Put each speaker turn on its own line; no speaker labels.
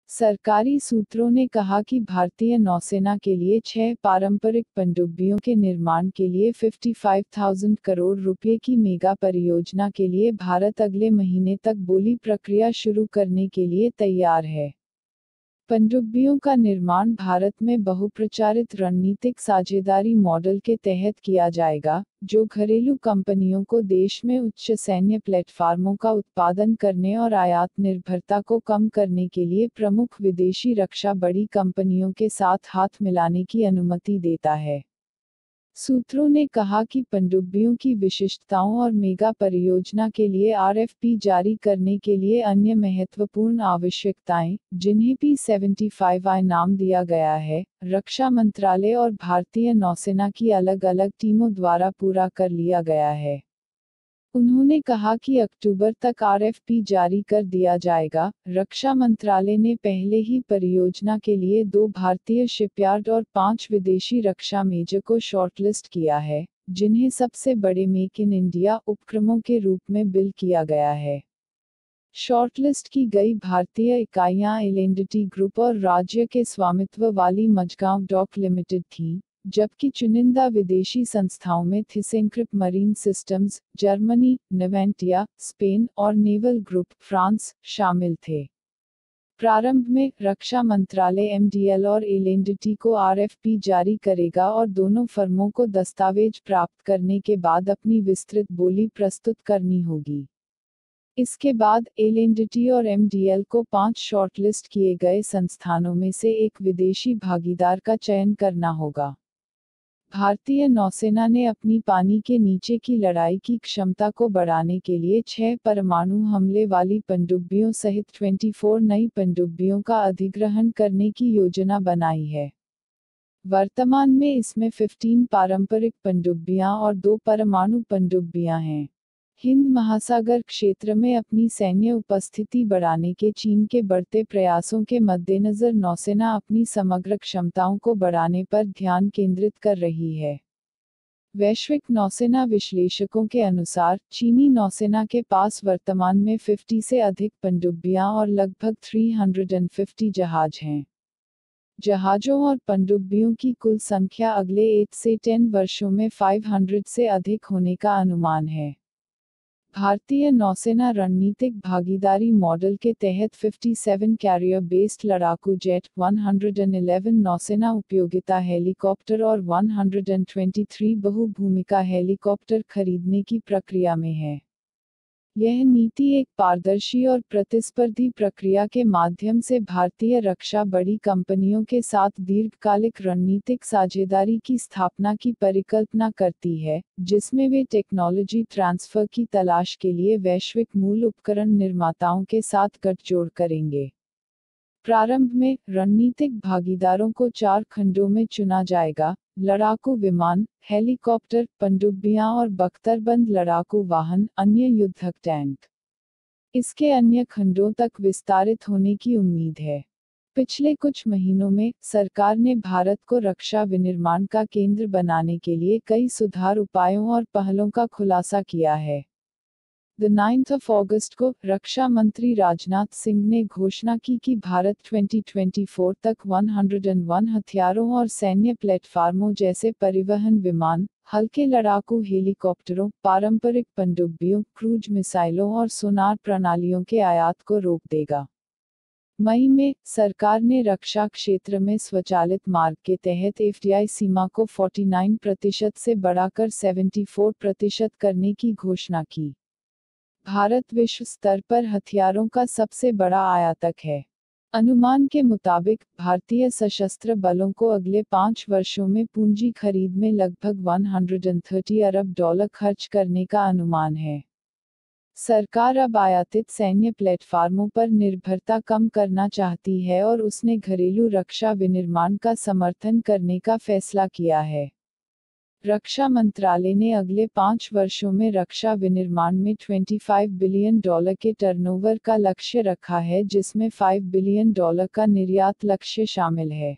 सरकारी सूत्रों ने कहा कि भारतीय नौसेना के लिए 6 पारंपरिक पनडुब्बियों के निर्माण के लिए 55,000 करोड़ रुपए की मेगा परियोजना के लिए भारत अगले महीने तक बोली प्रक्रिया शुरू करने के लिए तैयार है। पनडुब्बियों का निर्माण भारत में बहुप्रचारित रणनीतिक साझेदारी मॉडल के तहत किया जाएगा, जो घरेलू कंपनियों को देश में उच्च सैन्य प्लेटफार्मों का उत्पादन करने और आयात निर्भरता को कम करने के लिए प्रमुख विदेशी रक्षा बड़ी कंपनियों के साथ हाथ मिलाने की अनुमति देता है। सूत्रों ने कहा कि पनडुब्बियों की विशिष्टताओं और मेगा परियोजना के लिए आरएफपी जारी करने के लिए अन्य महत्वपूर्ण आवश्यकताएं, जिन्हें P-75I नाम दिया गया है, रक्षा मंत्रालय और भारतीय नौसेना की अलग-अलग टीमों द्वारा पूरा कर लिया गया है। उन्होंने कहा कि अक्टूबर तक आरएफपी जारी कर दिया जाएगा। रक्षा मंत्रालय ने पहले ही परियोजना के लिए 2 भारतीय शिपयार्ड और 5 विदेशी रक्षा मेजर को शॉर्टलिस्ट किया है, जिन्हें सबसे बड़े मेक इन इंडिया उपक्रमों के रूप में बिल किया गया है। शॉर्टलिस्ट की गई भारतीय इकाइयां एल&टी ग्रुप और राज्य के स्वामित्व वाली मझगांव डॉक लिमिटेड थीं, जबकि चुनिंदा विदेशी संस्थाओं में थिसेंक्रिप मरीन सिस्टम्स, जर्मनी, नवेंटिया, स्पेन और नेवल ग्रुप, फ्रांस, शामिल थे। प्रारंभ में, रक्षा मंत्रालय एमडीएल और एल&टी को आरएफपी जारी करेगा और दोनों फर्मों को दस्तावेज प्राप्त करने के बाद अपनी विस्तृत बोली प्रस्तुत करनी होगी। इसके बाद एल&टी और एमडीएल को 5 शॉर्टलिस्ट किए गए संस्थानों में से एक विदेशी भागीदार का चयन करना होगा। भारतीय नौसेना ने अपनी पानी के नीचे की लड़ाई की क्षमता को बढ़ाने के लिए 6 परमाणु हमले वाली पनडुब्बियों सहित 24 नई पनडुब्बियों का अधिग्रहण करने की योजना बनाई है। वर्तमान में इसमें 15 पारंपरिक पनडुब्बियां और 2 परमाणु पनडुब्बियां हैं। हिंद महासागर क्षेत्र में अपनी सैन्य उपस्थिति बढ़ाने के चीन के बढ़ते प्रयासों के मद्देनज़र नौसेना अपनी समग्र क्षमताओं को बढ़ाने पर ध्यान केंद्रित कर रही है। वैश्विक नौसेना विश्लेषकों के अनुसार, चीनी नौसेना के पास वर्तमान में 50 से अधिक पनडुब्बियां और लगभग 350 जहाज हैं। जहाजों और पनडुब्बियों की कुल संख्या अगले 8 से 10 वर्षों में 500 से अधिक होने का अनुमान है। भारतीय नौसेना रणनीतिक भागीदारी मॉडल के तहत 57 कैरियर बेस्ड लड़ाकू जेट, 111 नौसेना उपयोगिता हेलीकॉप्टर और 123 बहु भूमिका हेलीकॉप्टर खरीदने की प्रक्रिया में है। यह नीति एक पारदर्शी और प्रतिस्पर्धी प्रक्रिया के माध्यम से भारतीय रक्षा बड़ी कंपनियों के साथ दीर्घकालिक रणनीतिक साझेदारी की स्थापना की परिकल्पना करती है, जिसमें वे टेक्नोलॉजी ट्रांसफर की तलाश के लिए वैश्विक मूल उपकरण निर्माताओं के साथ गठजोड़ करेंगे। प्रारंभ में, रणनीतिक भागीदारों को 4 खंडों में चुना जाएगा: लड़ाकू विमान, हेलीकॉप्टर, पनडुब्बियां और बख्तरबंद लड़ाकू वाहन, अन्य युद्धक टैंक। इसके अन्य खंडों तक विस्तारित होने की उम्मीद है। पिछले कुछ महीनों में, सरकार ने भारत को रक्षा विनिर्माण का केंद्र बनाने के लिए कई सुधार उपायों और पहलों का खुलासा किया है। 9 अगस्त को, रक्षा मंत्री राजनाथ सिंह ने घोषणा की कि भारत 2024 तक 101 हथियारों और सैन्य प्लेटफार्मों जैसे परिवहन विमान, हल्के लड़ाकू हेलीकॉप्टरों, पारंपरिक पनडुब्बियों, क्रूज मिसाइलों और सोनार प्रणालियों के आयात को रोक देगा। मई में, सरकार ने रक्षा क्षेत्र में स्वचालित मार्ग के तहत एफडीआई सीमा को 49% से बढ़ाकर 74% करने की घोषणा की। भारत विश्व स्तर पर हथियारों का सबसे बड़ा आयातक है। अनुमान के मुताबिक, भारतीय सशस्त्र बलों को अगले 5 वर्षों में पूंजी खरीद में लगभग $130 अरब खर्च करने का अनुमान है। सरकार अब आयातित सैन्य प्लेटफार्मों पर निर्भरता कम करना चाहती है और उसने घरेलू रक्षा विनिर्माण का समर्थन करने का फैसला किया है। रक्षा मंत्रालय ने अगले 5 वर्षों में रक्षा विनिर्माण में $25 बिलियन के टर्नओवर का लक्ष्य रखा है, जिसमें $5 बिलियन का निर्यात लक्ष्य शामिल है।